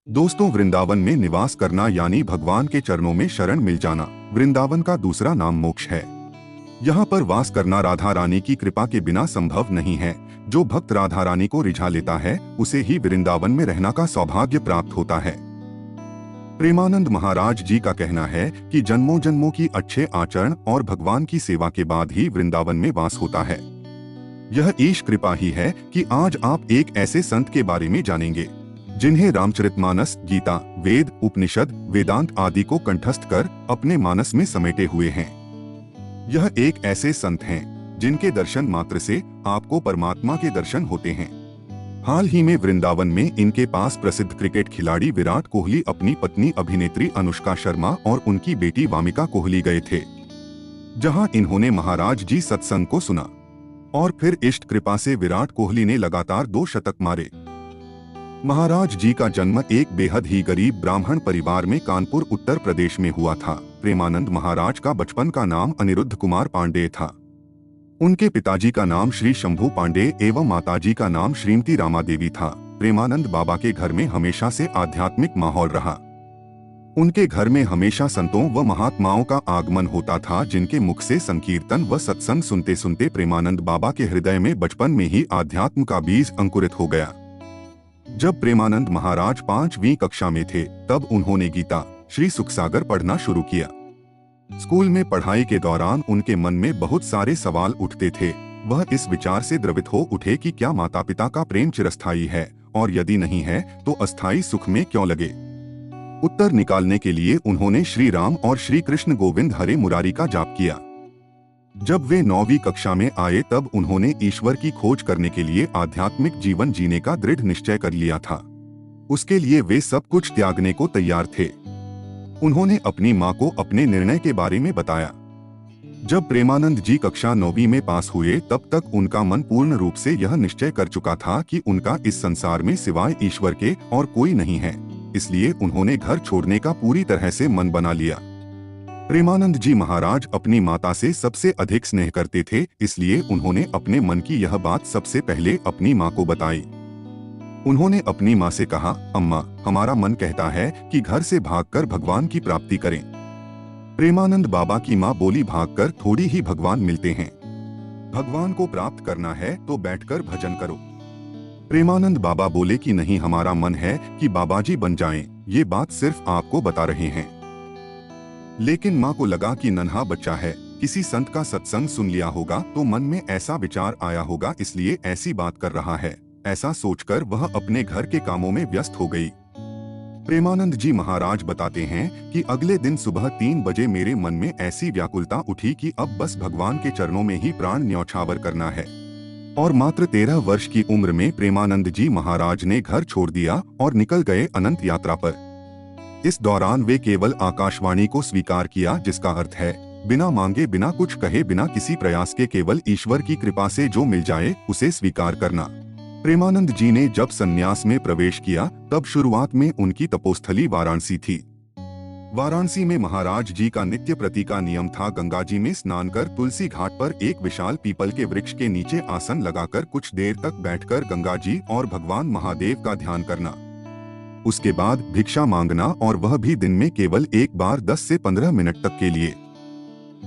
दोस्तों, वृंदावन में निवास करना यानी भगवान के चरणों में शरण मिल जाना वृंदावन का दूसरा नाम मोक्ष है। यहाँ पर वास करना राधा रानी की कृपा के बिना संभव नहीं है। जो भक्त राधा रानी को रिझा लेता है उसे ही वृंदावन में रहना का सौभाग्य प्राप्त होता है। प्रेमानंद महाराज जी का कहना है कि जन्मों जन्मों की अच्छे आचरण और भगवान की सेवा के बाद ही वृंदावन में वास होता है। यह ईश कृपा ही है कि आज आप एक ऐसे संत के बारे में जानेंगे जिन्हें रामचरितमानस, गीता, वेद, उपनिषद, वेदांत आदि को कंठस्थ कर अपने मानस में समेटे हुए हैं। यह एक ऐसे संत हैं जिनके दर्शन मात्र से आपको परमात्मा के दर्शन होते हैं। हाल ही में वृंदावन में इनके पास प्रसिद्ध क्रिकेट खिलाड़ी विराट कोहली अपनी पत्नी अभिनेत्री अनुष्का शर्मा और उनकी बेटी वामिका कोहली गए थे, जहां इन्होंने महाराज जी सत्संग को सुना और फिर इष्ट कृपा से विराट कोहली ने लगातार 2 शतक मारे। महाराज जी का जन्म एक बेहद ही गरीब ब्राह्मण परिवार में कानपुर, उत्तर प्रदेश में हुआ था। प्रेमानंद महाराज का बचपन का नाम अनिरुद्ध कुमार पांडेय था। उनके पिताजी का नाम श्री शंभू पांडेय एवं माताजी का नाम श्रीमती रामा देवी था। प्रेमानंद बाबा के घर में हमेशा से आध्यात्मिक माहौल रहा। उनके घर में हमेशा संतों व महात्माओं का आगमन होता था, जिनके मुख से संकीर्तन व सत्संग सुनते सुनते प्रेमानंद बाबा के हृदय में बचपन में ही आध्यात्म का बीज अंकुरित हो गया। जब प्रेमानंद महाराज 5वीं कक्षा में थे तब उन्होंने गीता, श्री सुखसागर पढ़ना शुरू किया। स्कूल में पढ़ाई के दौरान उनके मन में बहुत सारे सवाल उठते थे। वह इस विचार से द्रवित हो उठे कि क्या माता पिता का प्रेम चिरस्थायी है, और यदि नहीं है तो अस्थायी सुख में क्यों लगे। उत्तर निकालने के लिए उन्होंने श्री राम और श्री कृष्ण गोविंद हरे मुरारी का जाप किया। जब वे 9वीं कक्षा में आए तब उन्होंने ईश्वर की खोज करने के लिए आध्यात्मिक जीवन जीने का दृढ़ निश्चय कर लिया था। उसके लिए वे सब कुछ त्यागने को तैयार थे। उन्होंने अपनी मां को अपने निर्णय के बारे में बताया। जब प्रेमानंद जी कक्षा 9वीं में पास हुए तब तक उनका मन पूर्ण रूप से यह निश्चय कर चुका था कि उनका इस संसार में सिवाय ईश्वर के और कोई नहीं है। इसलिए उन्होंने घर छोड़ने का पूरी तरह से मन बना लिया। प्रेमानंद जी महाराज अपनी माता से सबसे अधिक स्नेह करते थे, इसलिए उन्होंने अपने मन की यह बात सबसे पहले अपनी मां को बताई। उन्होंने अपनी मां से कहा, अम्मा, हमारा मन कहता है कि घर से भागकर भगवान की प्राप्ति करें। प्रेमानंद बाबा की मां बोली, भागकर थोड़ी ही भगवान मिलते हैं। भगवान को प्राप्त करना है तो बैठकर भजन करो। प्रेमानंद बाबा बोले कि नहीं, हमारा मन है कि बाबा जी बन जाएं, ये बात सिर्फ आपको बता रहे हैं। लेकिन माँ को लगा कि नन्हा बच्चा है, किसी संत का सत्संग सुन लिया होगा तो मन में ऐसा विचार आया होगा, इसलिए ऐसी बात कर रहा है। ऐसा सोचकर वह अपने घर के कामों में व्यस्त हो गई। प्रेमानंद जी महाराज बताते हैं कि अगले दिन सुबह 3 बजे मेरे मन में ऐसी व्याकुलता उठी कि अब बस भगवान के चरणों में ही प्राण न्यौछावर करना है। और मात्र 13 वर्ष की उम्र में प्रेमानंद जी महाराज ने घर छोड़ दिया और निकल गए अनंत यात्रा पर। इस दौरान वे केवल आकाशवाणी को स्वीकार किया, जिसका अर्थ है बिना मांगे, बिना कुछ कहे, बिना किसी प्रयास के केवल ईश्वर की कृपा से जो मिल जाए उसे स्वीकार करना। प्रेमानंद जी ने जब संन्यास में प्रवेश किया तब शुरुआत में उनकी तपोस्थली वाराणसी थी। वाराणसी में महाराज जी का नित्य प्रति का नियम था गंगा जी में स्नान कर तुलसी घाट पर एक विशाल पीपल के वृक्ष के नीचे आसन लगाकर कुछ देर तक बैठकर गंगा जी और भगवान महादेव का ध्यान करना। उसके बाद भिक्षा मांगना, और वह भी दिन में केवल एक बार 10 से 15 मिनट तक के लिए।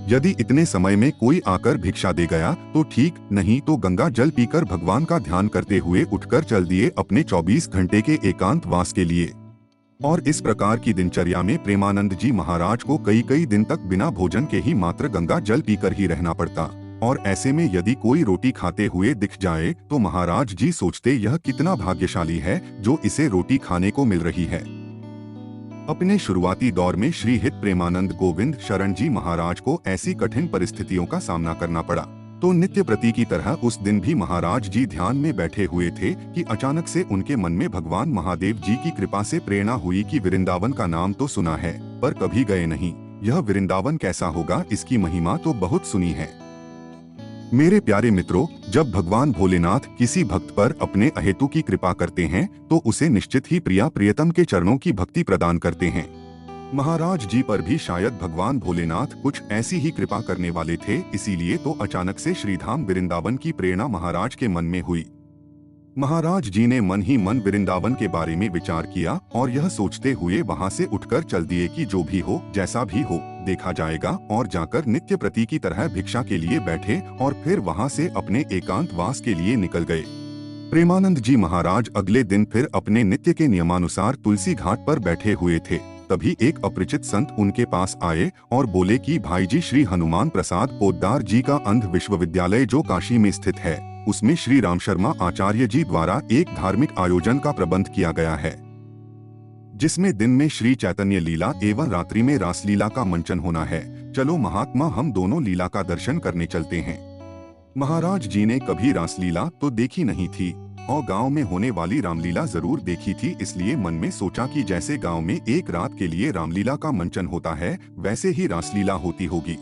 यदि इतने समय में कोई आकर भिक्षा दे गया तो ठीक, नहीं तो गंगा जल पीकर भगवान का ध्यान करते हुए उठकर चल दिए अपने 24 घंटे के एकांत वास के लिए। और इस प्रकार की दिनचर्या में प्रेमानंद जी महाराज को कई दिन तक बिना भोजन के ही मात्र गंगा जल पीकर ही रहना पड़ता। और ऐसे में यदि कोई रोटी खाते हुए दिख जाए तो महाराज जी सोचते, यह कितना भाग्यशाली है जो इसे रोटी खाने को मिल रही है। अपने शुरुआती दौर में श्री हित प्रेमानंद गोविंद शरण जी महाराज को ऐसी कठिन परिस्थितियों का सामना करना पड़ा तो नित्य प्रति की तरह उस दिन भी महाराज जी ध्यान में बैठे हुए थे कि अचानक से उनके मन में भगवान महादेव जी की कृपा से प्रेरणा हुई कि वृंदावन का नाम तो सुना है पर कभी गए नहीं, यह वृंदावन कैसा होगा, इसकी महिमा तो बहुत सुनी है। मेरे प्यारे मित्रों, जब भगवान भोलेनाथ किसी भक्त पर अपने अहेतु की कृपा करते हैं तो उसे निश्चित ही प्रिया प्रियतम के चरणों की भक्ति प्रदान करते हैं। महाराज जी पर भी शायद भगवान भोलेनाथ कुछ ऐसी ही कृपा करने वाले थे, इसीलिए तो अचानक से श्रीधाम वृंदावन की प्रेरणा महाराज के मन में हुई। महाराज जी ने मन ही मन वृंदावन के बारे में विचार किया और यह सोचते हुए वहां से उठकर चल दिए कि जो भी हो जैसा भी हो देखा जाएगा, और जाकर नित्य प्रति की तरह भिक्षा के लिए बैठे और फिर वहां से अपने एकांतवास के लिए निकल गए। प्रेमानंद जी महाराज अगले दिन फिर अपने नित्य के नियमानुसार तुलसी घाट पर बैठे हुए थे। तभी एक अपरिचित संत उनके पास आए और बोले कि भाई जी, श्री हनुमान प्रसाद पोद्दार जी का अंध विश्वविद्यालय जो काशी में स्थित है, उसमें श्री राम शर्मा आचार्य जी द्वारा एक धार्मिक आयोजन का प्रबंध किया गया है, जिसमें दिन में श्री चैतन्य लीला एवं रात्रि में रासलीला का मंचन होना है। चलो महात्मा, हम दोनों लीला का दर्शन करने चलते हैं। महाराज जी ने कभी रासलीला तो देखी नहीं थी और गांव में होने वाली रामलीला जरूर देखी थी, इसलिए मन में सोचा कि जैसे गांव में एक रात के लिए रामलीला का मंचन होता है, वैसे ही रासलीला होती होगी।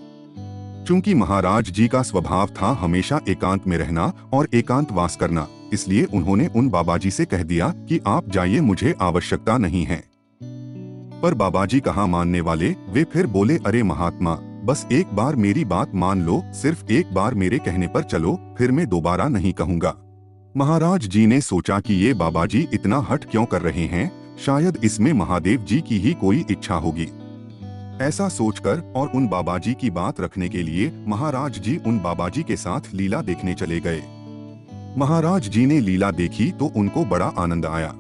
चूंकि महाराज जी का स्वभाव था हमेशा एकांत में रहना और एकांतवास करना, इसलिए उन्होंने उन बाबा जी से कह दिया कि आप जाइए, मुझे आवश्यकता नहीं है। पर बाबा जी कहाँ मानने वाले, वे फिर बोले, अरे महात्मा, बस एक बार मेरी बात मान लो, सिर्फ एक बार मेरे कहने पर चलो, फिर मैं दोबारा नहीं कहूँगा। महाराज जी ने सोचा कि ये बाबा जी इतना हठ क्यों कर रहे हैं, शायद इसमें महादेव जी की ही कोई इच्छा होगी। ऐसा सोचकर और उन बाबा जी की बात रखने के लिए महाराज जी उन बाबा जी के साथ लीला देखने चले गए। महाराज जी ने लीला देखी तो उनको बड़ा आनंद आया।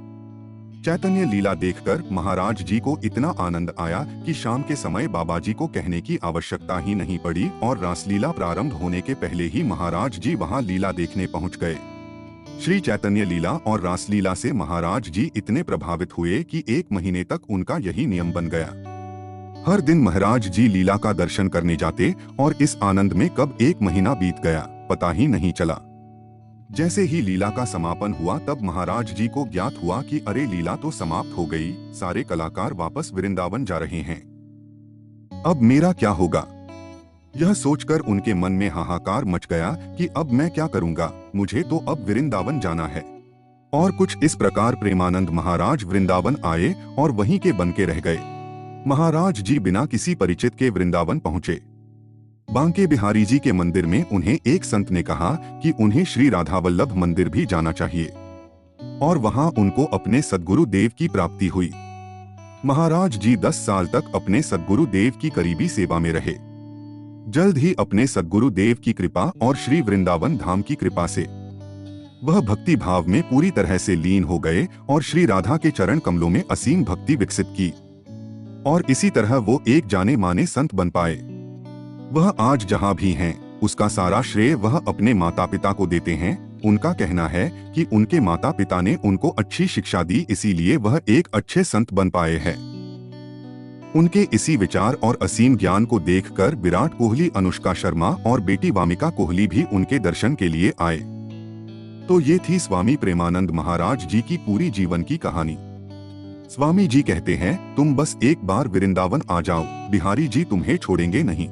चैतन्य लीला देखकर महाराज जी को इतना आनंद आया कि शाम के समय बाबा जी को कहने की आवश्यकता ही नहीं पड़ी और रासलीला प्रारंभ होने के पहले ही महाराज जी वहां लीला देखने पहुंच गए। श्री चैतन्य लीला और रासलीला से महाराज जी इतने प्रभावित हुए कि 1 महीने तक उनका यही नियम बन गया। हर दिन महाराज जी लीला का दर्शन करने जाते और इस आनंद में कब 1 महीना बीत गया पता ही नहीं चला। जैसे ही लीला का समापन हुआ तब महाराज जी को ज्ञात हुआ कि अरे, लीला तो समाप्त हो गई, सारे कलाकार वापस वृंदावन जा रहे हैं, अब मेरा क्या होगा। यह सोचकर उनके मन में हाहाकार मच गया कि अब मैं क्या करूंगा, मुझे तो अब वृंदावन जाना है। और कुछ इस प्रकार प्रेमानंद महाराज वृंदावन आए और वहीं के बन के रह गए। महाराज जी बिना किसी परिचित के वृंदावन पहुंचे। बांके बिहारी जी के मंदिर में उन्हें एक संत ने कहा कि उन्हें श्री राधावल्लभ मंदिर भी जाना चाहिए, और वहां उनको अपने सद्गुरु देव की प्राप्ति हुई। महाराज जी 10 साल तक अपने सद्गुरु देव की करीबी सेवा में रहे। जल्द ही अपने सद्गुरु देव की कृपा और श्री वृंदावन धाम की कृपा से वह भक्ति भाव में पूरी तरह से लीन हो गए और श्री राधा के चरण कमलों में असीम भक्ति विकसित की, और इसी तरह वो एक जाने माने संत बन पाए। वह आज जहाँ भी हैं, उसका सारा श्रेय वह अपने माता पिता को देते हैं। उनका कहना है कि उनके माता पिता ने उनको अच्छी शिक्षा दी, इसीलिए वह एक अच्छे संत बन पाए हैं। उनके इसी विचार और असीम ज्ञान को देखकर विराट कोहली, अनुष्का शर्मा और बेटी वामिका कोहली भी उनके दर्शन के लिए आए। तो ये थी स्वामी प्रेमानंद महाराज जी की पूरी जीवन की कहानी। स्वामी जी कहते हैं, तुम बस एक बार वृंदावन आ जाओ, बिहारी जी तुम्हें छोड़ेंगे नहीं।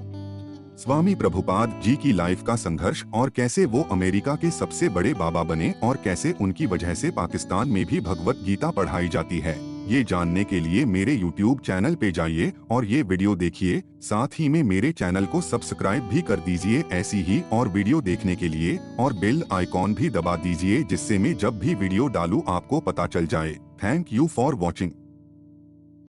स्वामी प्रभुपाद जी की लाइफ का संघर्ष और कैसे वो अमेरिका के सबसे बड़े बाबा बने और कैसे उनकी वजह से पाकिस्तान में भी भगवत गीता पढ़ाई जाती है, ये जानने के लिए मेरे YouTube चैनल पे जाइए और ये वीडियो देखिए। साथ ही में मेरे चैनल को सब्सक्राइब भी कर दीजिए ऐसी ही और वीडियो देखने के लिए, और बेल आइकॉन भी दबा दीजिए जिससे मैं जब भी वीडियो डालूं आपको पता चल जाए। Thank you for watching.